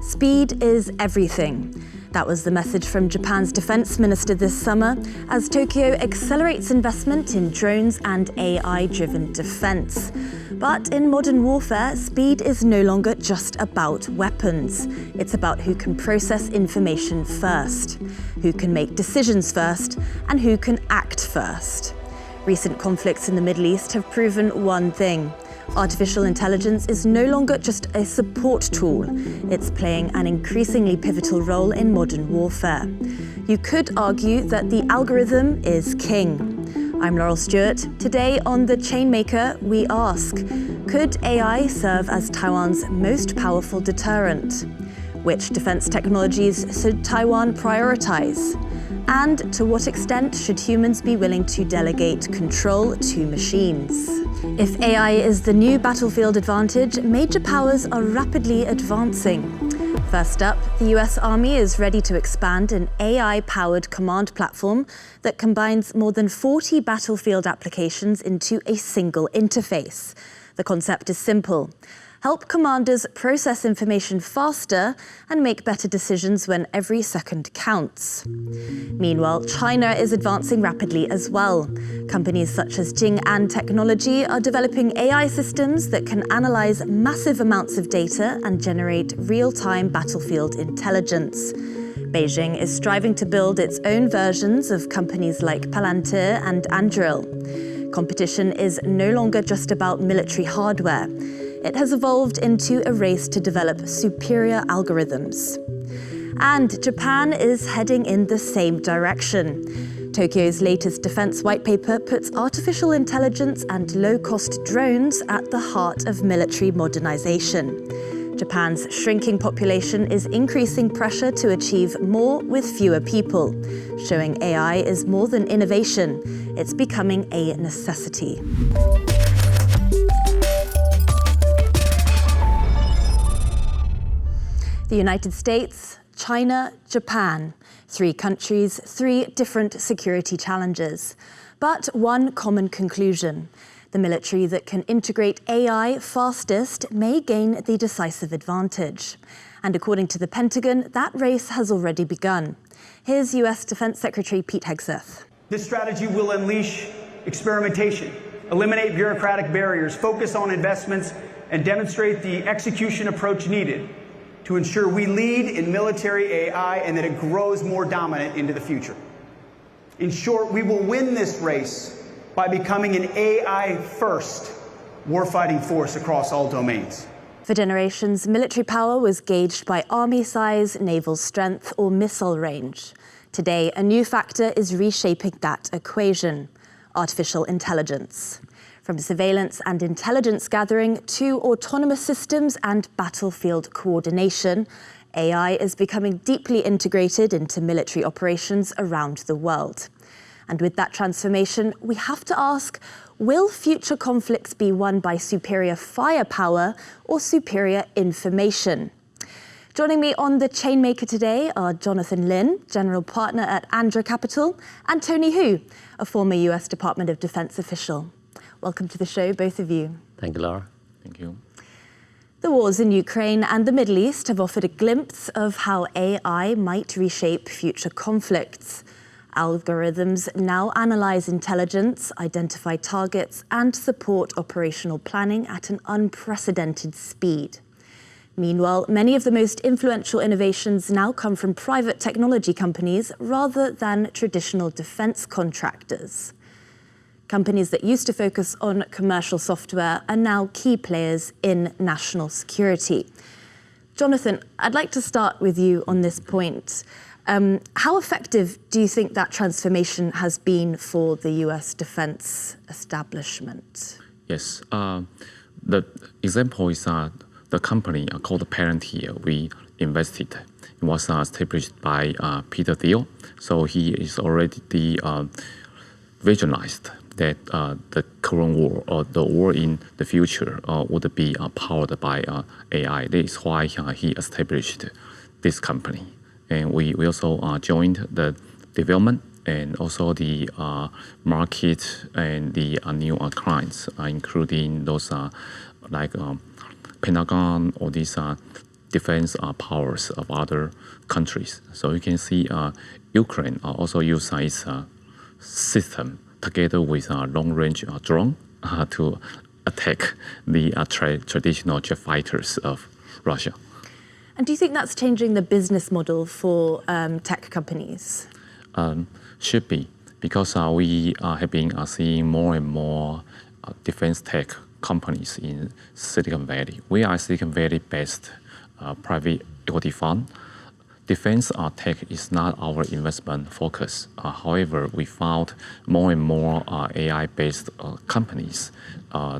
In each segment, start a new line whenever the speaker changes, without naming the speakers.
Speed is everything. That was the message from Japan's defense minister this summer as Tokyo accelerates investment in drones and AI-driven defense. But in modern warfare, speed is no longer just about weapons. It's about who can process information first, who can make decisions first, and who can act first. Recent conflicts in the Middle East have proven one thing. Artificial intelligence is no longer just a support tool. It's playing an increasingly pivotal role in modern warfare. You could argue that the algorithm is king. I'm Laurel Stewart. Today on The Chainmaker, we ask, could AI serve as Taiwan's most powerful deterrent? Which defense technologies should Taiwan prioritize? And to what extent should humans be willing to delegate control to machines? If AI is the new battlefield advantage, major powers are rapidly advancing. First up, the US Army is ready to expand an AI-powered command platform that combines more than 40 battlefield applications into a single interface. The concept is simple. Help commanders process information faster and make better decisions when every second counts. Meanwhile, China is advancing rapidly as well. Companies such as Jing'an Technology are developing AI systems that can analyze massive amounts of data and generate real-time battlefield intelligence. Beijing is striving to build its own versions of companies like Palantir and Andra. Competition is no longer just about military hardware. It has evolved into a race to develop superior algorithms. And Japan is heading in the same direction. Tokyo's latest defense white paper puts artificial intelligence and low-cost drones at the heart of military modernization. Japan's shrinking population is increasing pressure to achieve more with fewer people, showing AI is more than innovation. It's becoming a necessity. The United States, China, Japan. 3 countries, 3 different security challenges. But one common conclusion. The military that can integrate AI fastest may gain the decisive advantage. And according to the Pentagon, that race has already begun. Here's US Defense Secretary Pete Hegseth.
This strategy will unleash experimentation, eliminate bureaucratic barriers, focus on investments, and demonstrate the execution approach needed to ensure we lead in military AI and that it grows more dominant into the future. In short, we will win this race by becoming an AI-first warfighting force across all domains.
For generations, military power was gauged by army size, naval strength, or missile range. Today, a new factor is reshaping that equation: artificial intelligence. From surveillance and intelligence gathering to autonomous systems and battlefield coordination, AI is becoming deeply integrated into military operations around the world. And with that transformation, we have to ask, will future conflicts be won by superior firepower or superior information? Joining me on The Chainmaker today are Jonathan Lin, General Partner at Andra Capital, and Tony Hu, a former US Department of Defense official. Welcome to the show, both of you.
Thank you, Laura. Thank you.
The wars in Ukraine and the Middle East have offered a glimpse of how AI might reshape future conflicts. Algorithms now analyze intelligence, identify targets, and support operational planning at an unprecedented speed. Meanwhile, many of the most influential innovations now come from private technology companies rather than traditional defense contractors. Companies that used to focus on commercial software are now key players in national security. Jonathan, I'd like to start with you on this point. How effective do you think that transformation has been for the US defense establishment?
Yes, the example is the company called Palantir. We invested. It was established by Peter Thiel. So he is already visualized that the current war or the war in the future would be powered by AI. That is why he established this company. And we also joined the development and also the market and the new clients, including those like Pentagon or these defense powers of other countries. So you can see Ukraine also use its system together with a long-range drone to attack the traditional jet fighters of Russia.
And do you think that's changing the business model for tech companies?
Should be, because we have been seeing more and more defense tech companies in Silicon Valley. We are Silicon Valley-based private equity fund. Defense tech is not our investment focus. However, we found more and more AI-based companies.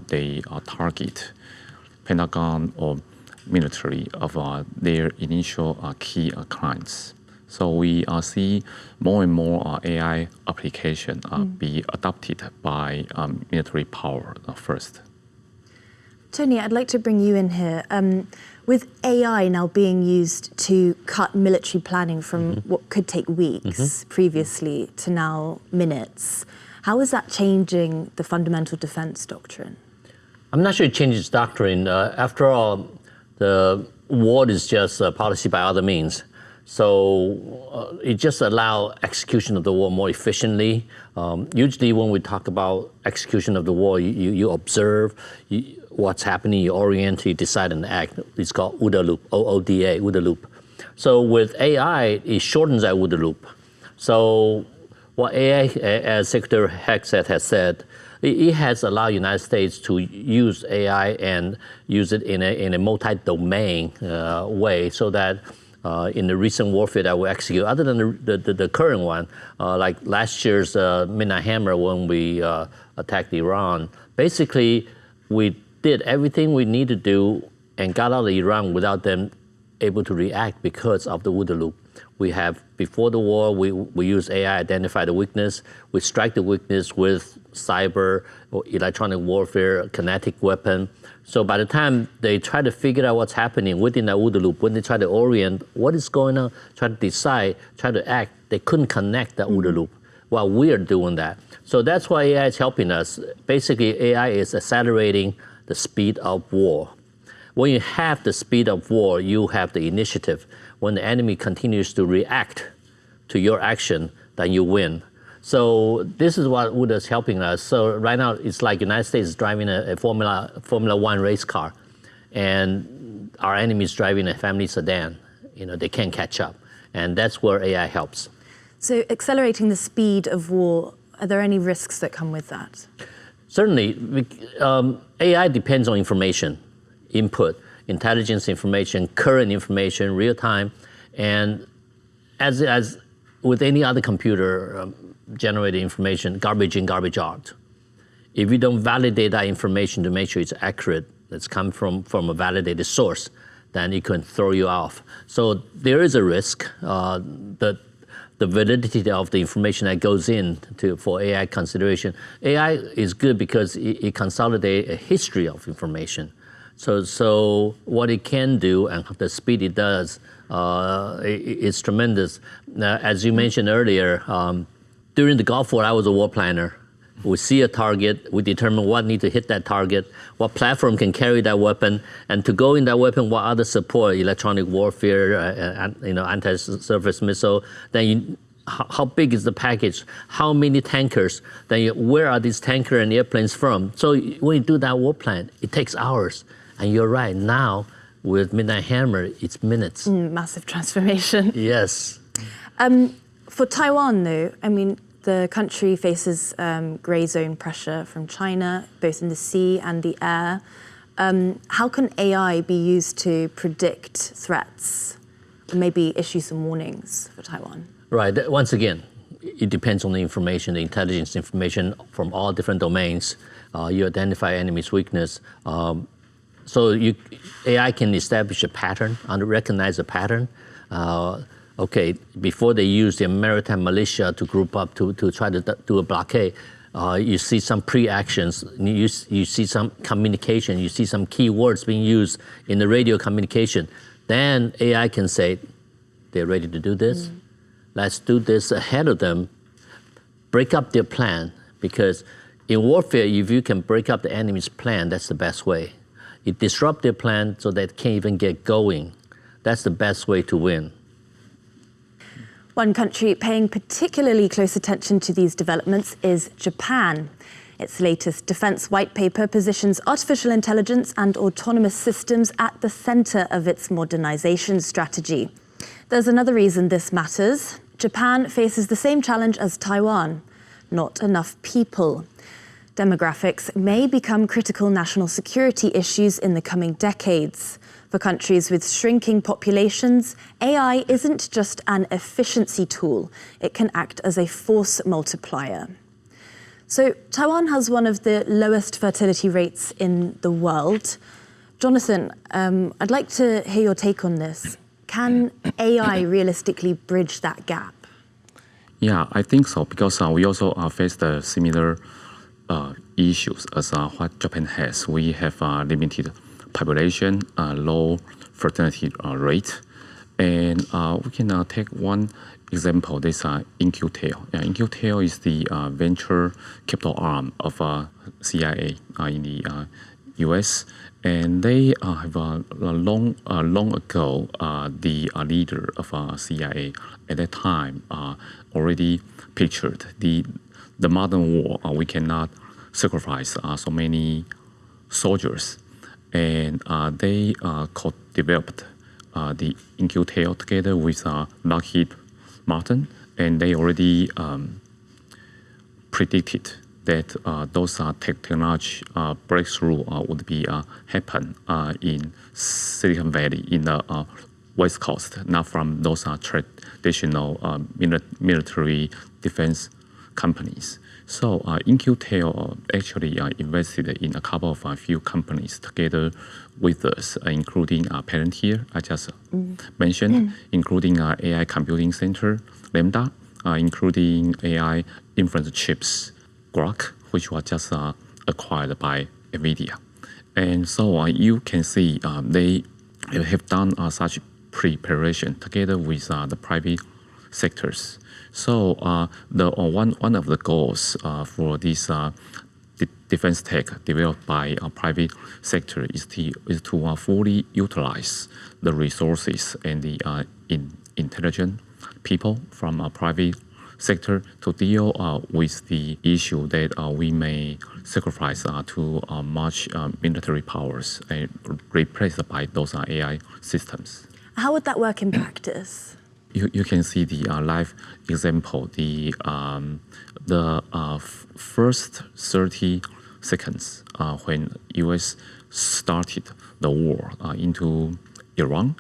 They target Pentagon or military of their initial key clients. So we see more and more AI application be adopted by military power first.
Tony, I'd like to bring you in here. With AI now being used to cut military planning from what could take weeks previously to now minutes, how is that changing the fundamental defense doctrine?
I'm not sure it changes doctrine. After all, the war is just a policy by other means. So it just allows execution of the war more efficiently. Usually when we talk about execution of the war, you observe what's happening, you orient, you decide and act. It's called OODA loop, OODA, OODA loop. So with AI, it shortens that OODA loop. So what AI, as Secretary Hegseth has said, it has allowed the United States to use AI and use it in a multi-domain way, so that in the recent warfare that we execute, other than the current one, like last year's Midnight Hammer when we attacked Iran, basically we did everything we need to do and got out of Iran without them able to react because of the OODA loop. We have, before the war, we use AI, identify the weakness, we strike the weakness with cyber or electronic warfare, kinetic weapon. So by the time they try to figure out what's happening within that OODA loop, when they try to orient what is going on, try to decide, try to act, they couldn't connect that OODA loop while we are doing that. So that's why AI is helping us. Basically, AI is accelerating the speed of war. When you have the speed of war, you have the initiative. When the enemy continues to react to your action, then you win. So this is what OODA is helping us. So right now, it's like the United States is driving a Formula One race car, and our enemy is driving a family sedan. They can't catch up, and that's where AI helps.
So accelerating the speed of war, are there any risks that come with that?
Certainly, AI depends on information, input, intelligence information, current information, real time, and as with any other computer generated information, garbage in, garbage out. If you don't validate that information to make sure it's accurate, it's come from a validated source, then it can throw you off. So there is a risk that the validity of the information that goes in for AI consideration. AI is good because it consolidates a history of information. So what it can do and the speed it does is tremendous. As you mentioned earlier, during the Gulf War, I was a war planner. We see a target, we determine what needs to hit that target, what platform can carry that weapon, and to go in that weapon, what other support, electronic warfare, anti-surface missile, then how big is the package, how many tankers, then where are these tankers and airplanes from? So when you do that war plan, it takes hours. And you're right, now with Midnight Hammer, it's minutes.
Massive transformation.
Yes.
For Taiwan, though, the country faces grey zone pressure from China, both in the sea and the air. How can AI be used to predict threats, and maybe issue some warnings for Taiwan?
Right. Once again, it depends on the information, the intelligence information from all different domains. You identify enemy's weakness. So AI can establish a pattern, recognize a pattern. Okay, before they use their maritime militia to group up to try to do a blockade, you see some pre-actions, you see some communication, you see some keywords being used in the radio communication. Then AI can say, they're ready to do this. Let's do this ahead of them, break up their plan, because in warfare, if you can break up the enemy's plan, that's the best way. It disrupts their plan so they can't even get going. that's the best way to win.
One country paying particularly close attention to these developments is Japan. Its latest defense white paper positions artificial intelligence and autonomous systems at the center of its modernization strategy. There's another reason this matters. Japan faces the same challenge as Taiwan: not enough people. Demographics may become critical national security issues in the coming decades. For countries with shrinking populations, AI isn't just an efficiency tool, it can act as a force multiplier. So Taiwan has one of the lowest fertility rates in the world. Jonathan, I'd like to hear your take on this. Can AI realistically bridge that gap?
Yeah, I think so, because we also face the similar issues as what Japan has. We have limited population, low fertility rate, and we can take one example. This In-Q-Tel. In-Q-Tel is the venture capital arm of CIA in the U.S., and they have long ago the leader of CIA at that time already pictured the modern war. We cannot sacrifice so many soldiers, and they co-developed the In-Q-Tel together with Lockheed Martin, and they already predicted that those technology breakthrough would be happen in Silicon Valley in the West Coast, not from those traditional military defense companies. So In-Q-Tel actually invested in a couple of few companies together with us, including Palantir, I just mentioned, including AI Computing Center, Lambda, including AI inference chips, Grok, which was just acquired by NVIDIA. And so you can see they have done such preparation together with the private sectors. So one of the goals for this defense tech developed by private sector is to fully utilize the resources and the intelligent people from private sector to deal with the issue that we may sacrifice to much military powers and replaced by those AI systems.
How would that work in practice?
You can see the live example. The first 30 seconds when U.S. started the war into Iran,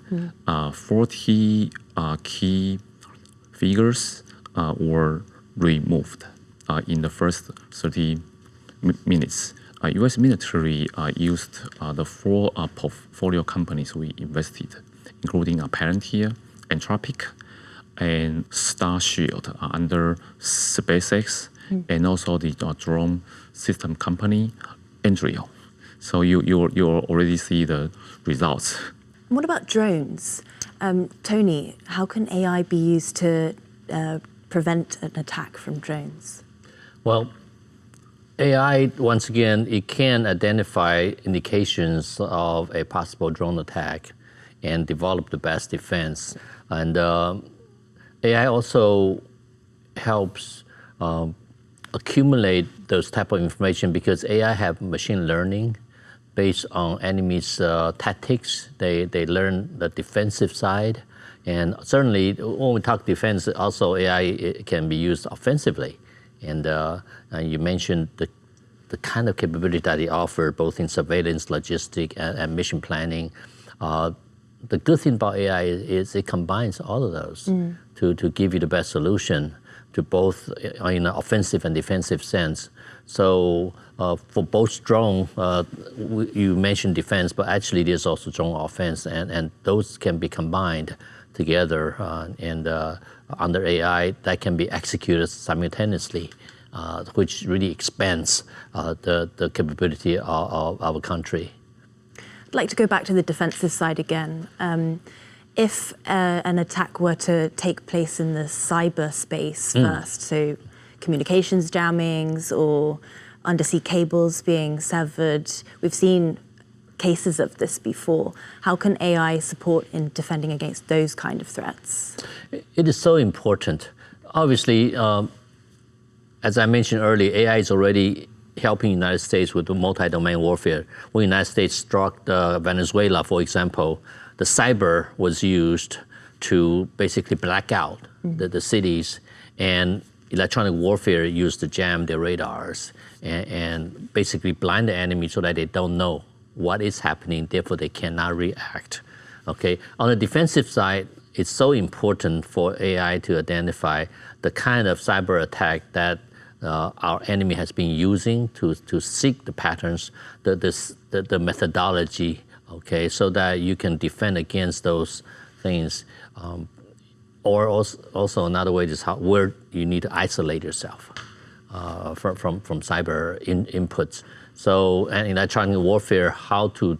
40 key figures were removed in the first 30 minutes. U.S. military used the 4 portfolio companies we invested, including Palantir, Anthropic, and Starshield under SpaceX, and also the drone system company, Andra. So you already see the results.
What about drones? Tony, how can AI be used to prevent an attack from drones?
Well, AI, once again, it can identify indications of a possible drone attack and develop the best defense. And AI also helps accumulate those type of information because AI have machine learning based on enemies' tactics. They learn the defensive side. And certainly, when we talk defense, also AI can be used offensively. And you mentioned the kind of capability that they offer, both in surveillance, logistics, and mission planning. The good thing about AI is it combines all of those to give you the best solution to both in an offensive and defensive sense. So for both drone, you mentioned defense, but actually there's also drone offense, and those can be combined together and under AI that can be executed simultaneously, which really expands the capability of our country.
I'd like to go back to the defensive side again. If an attack were to take place in the cyberspace first, so communications jammings or undersea cables being severed, we've seen cases of this before. How can AI support in defending against those kind of threats?
It is so important. Obviously, as I mentioned earlier, AI is already helping the United States with the multi-domain warfare. When the United States struck Venezuela, for example, the cyber was used to basically black out the cities, and electronic warfare used to jam their radars and basically blind the enemy so that they don't know what is happening, therefore they cannot react. Okay. On the defensive side, it's so important for AI to identify the kind of cyber attack that our enemy has been using to seek the patterns, the methodology, okay, so that you can defend against those things. Or also another way is where you need to isolate yourself from cyber inputs. So, and in electronic warfare, how to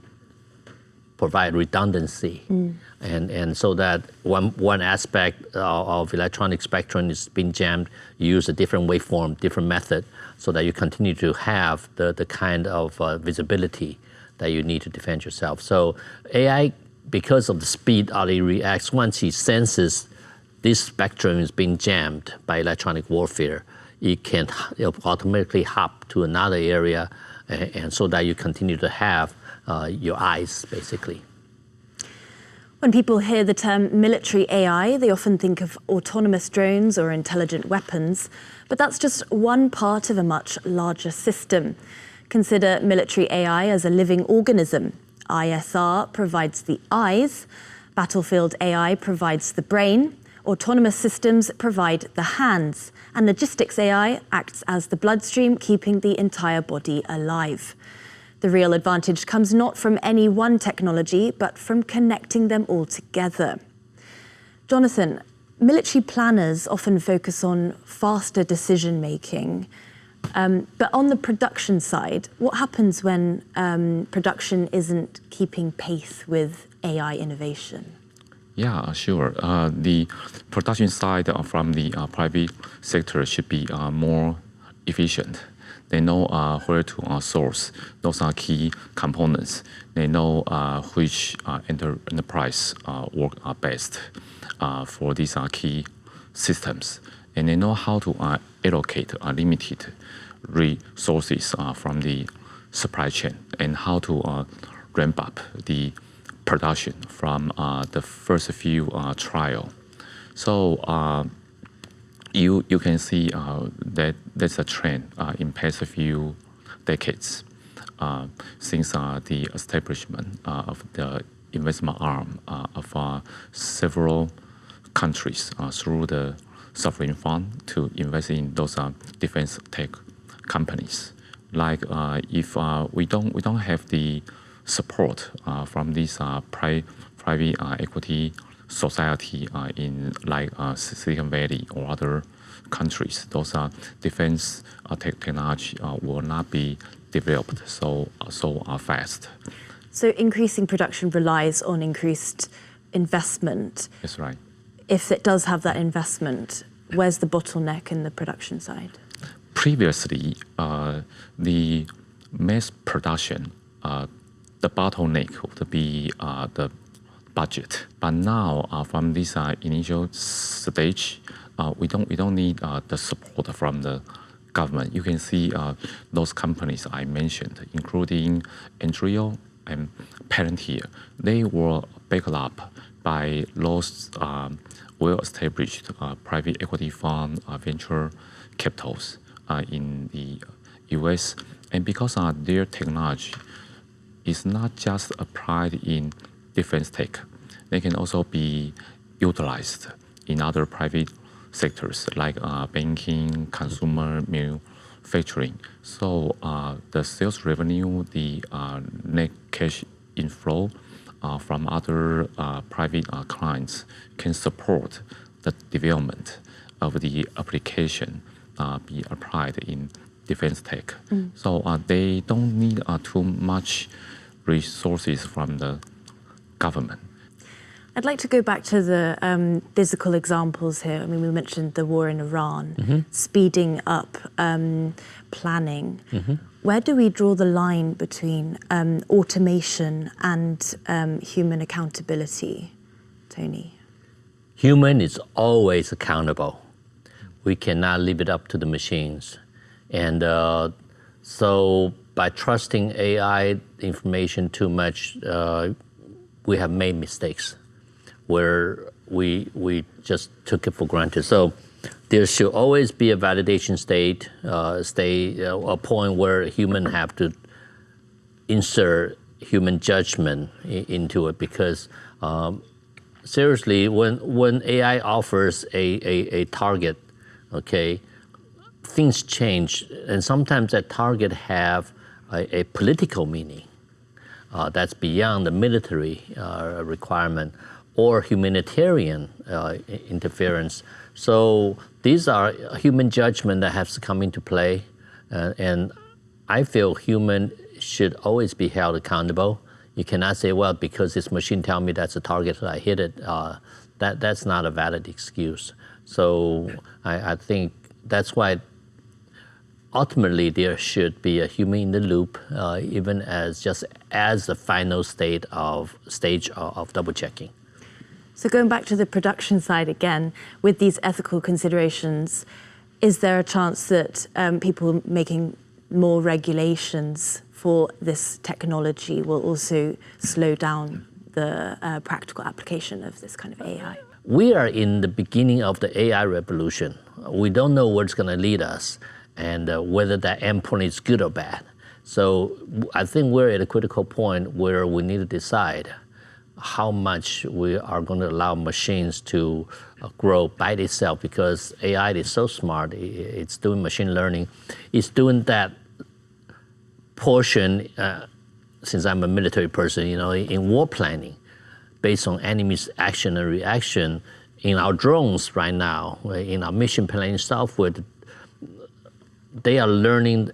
provide redundancy. And so that one aspect of electronic spectrum is being jammed, you use a different waveform, different method, so that you continue to have the kind of visibility that you need to defend yourself. So AI, because of the speed how it reacts, once it senses this spectrum is being jammed by electronic warfare, it can automatically hop to another area, and so that you continue to have your eyes, basically.
When people hear the term military AI, they often think of autonomous drones or intelligent weapons, but that's just one part of a much larger system. Consider military AI as a living organism. ISR provides the eyes, battlefield AI provides the brain, autonomous systems provide the hands, and logistics AI acts as the bloodstream, keeping the entire body alive. The real advantage comes not from any one technology, but from connecting them all together. Jonathan, military planners often focus on faster decision-making, but on the production side, what happens when production isn't keeping pace with AI innovation?
Yeah, sure. The production side from the private sector should be more efficient. They know where to source. Those are key components. They know which enterprise work best for these key systems. And they know how to allocate limited resources from the supply chain and how to ramp up the production from the first few trial. So you can see that there's a trend in past few decades since the establishment of the investment arm of several countries through the sovereign fund to invest in those defense tech companies. Like if we don't have the support from this private equity society in like Silicon Valley or other countries, those defense technology will not be developed so fast.
So increasing production relies on increased investment.
That's right.
If it does have that investment, where's the bottleneck in the production side?
Previously, the mass production, the bottleneck would be the budget. But now, from this initial stage, we don't need the support from the government. You can see those companies I mentioned, including Andra and Palantir. They were backed up by those well-established private equity fund venture capitals in the US. And because their technology is not just applied in defense tech, they can also be utilized in other private sectors like banking, consumer manufacturing. So the sales revenue, the net cash inflow from other private clients can support the development of the application be applied in defense tech. So they don't need too much resources from the government.
I'd like to go back to the physical examples here. I mean, we mentioned the war in Iran, speeding up planning. Where do we draw the line between automation and human accountability, Tony?
Human is always accountable. We cannot leave it up to the machines. And so by trusting AI information too much, we have made mistakes where we just took it for granted. So there should always be a validation state, a point where a human have to insert human judgment into it, because seriously, when AI offers a target, okay, things change, and sometimes that target have a political meaning that's beyond the military requirement or humanitarian interference. So these are human judgment that has to come into play, and I feel human should always be held accountable. You cannot say, well, because this machine tell me that's a target, I hit it. That's not a valid excuse. So I think that's why ultimately there should be a human in the loop, even as the final stage of double checking.
So going back to the production side again, with these ethical considerations, is there a chance that people making more regulations for this technology will also slow down the practical application of this kind of AI?
We are in the beginning of the AI revolution. We don't know where it's going to lead us and whether that endpoint is good or bad. So I think we're at a critical point where we need to decide how much we are going to allow machines to grow by itself, because AI is so smart. It's doing machine learning. It's doing that portion, since I'm a military person, in war planning, based on enemy's action and reaction. In our drones right now, in our mission planning software, they are learning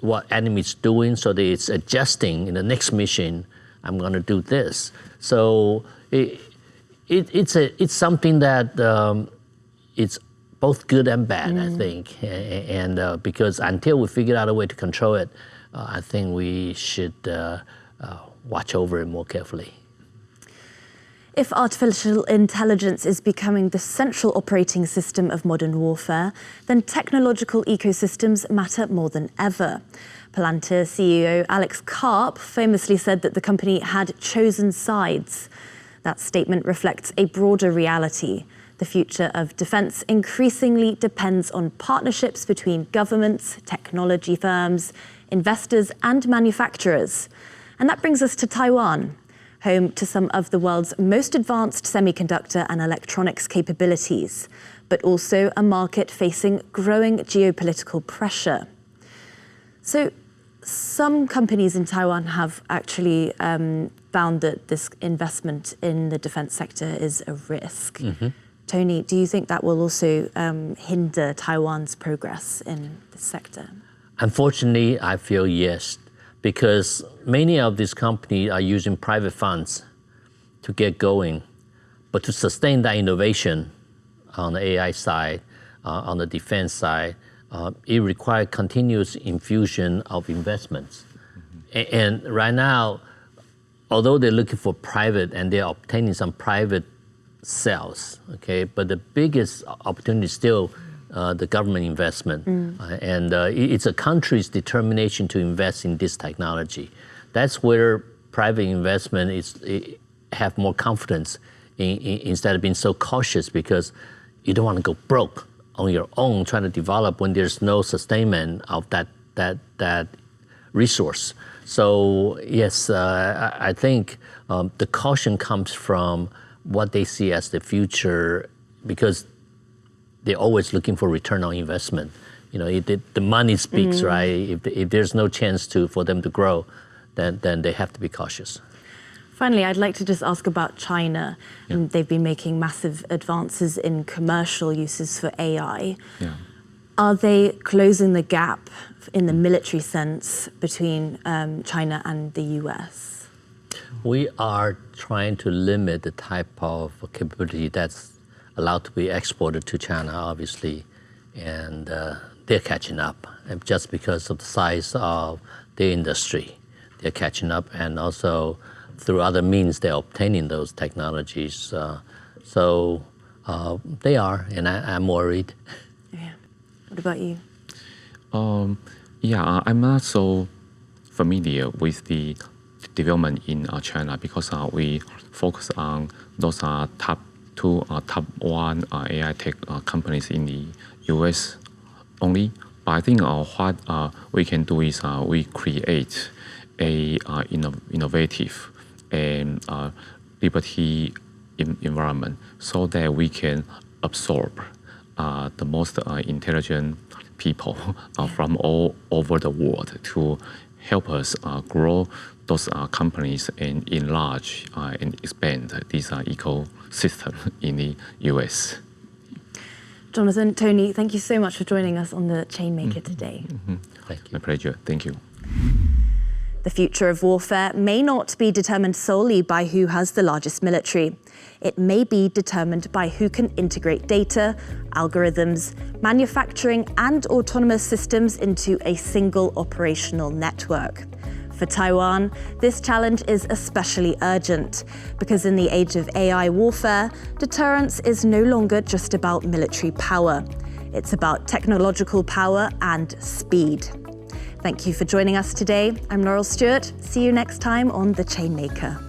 what enemy's doing, so that it's adjusting in the next mission. I'm going to do this. So it's something that it's both good and bad, I think. And because until we figure out a way to control it, I think we should watch over it more carefully.
If artificial intelligence is becoming the central operating system of modern warfare, then technological ecosystems matter more than ever. Palantir CEO Alex Karp famously said that the company had chosen sides. That statement reflects a broader reality. The future of defense increasingly depends on partnerships between governments, technology firms, investors, and manufacturers. And that brings us to Taiwan, home to some of the world's most advanced semiconductor and electronics capabilities, but also a market facing growing geopolitical pressure. So some companies in Taiwan have actually found that this investment in the defense sector is a risk. Tony, do you think that will also hinder Taiwan's progress in this sector?
Unfortunately, I feel yes, because many of these companies are using private funds to get going. But to sustain that innovation on the AI side, on the defense side, it requires continuous infusion of investments. And right now, although they're looking for private and they're obtaining some private sales, okay, but the biggest opportunity is still the government investment. And it's a country's determination to invest in this technology. That's where private investment have more confidence instead of being so cautious, because you don't want to go broke on your own trying to develop when there's no sustainment of that resource. So yes, I think the caution comes from what they see as the future, because they're always looking for return on investment. The money speaks, right? If there's no chance for them to grow, then they have to be cautious.
Finally, I'd like to just ask about China. They've been making massive advances in commercial uses for AI. Are they closing the gap in the military sense between China and the US?
We are trying to limit the type of capability that's allowed to be exported to China, obviously, and they're catching up just because of the size of the industry. They're catching up, and also through other means they're obtaining those technologies. So they are, and I'm worried.
Yeah. What about you?
Yeah, I'm not so familiar with the development in China because we focus on those top one AI tech companies in the US only. But I think what we can do is we create a innovative and liberty environment so that we can absorb the most intelligent people from all over the world to help us grow those companies and enlarge and expand this ecosystem in the US.
Jonathan, Tony, thank you so much for joining us on the Chainmaker today.
Thank you.
My pleasure. Thank you.
The future of warfare may not be determined solely by who has the largest military. It may be determined by who can integrate data, algorithms, manufacturing, and autonomous systems into a single operational network. For Taiwan, this challenge is especially urgent because in the age of AI warfare, deterrence is no longer just about military power. It's about technological power and speed. Thank you for joining us today. I'm Laurel Stewart. See you next time on The Chainmaker.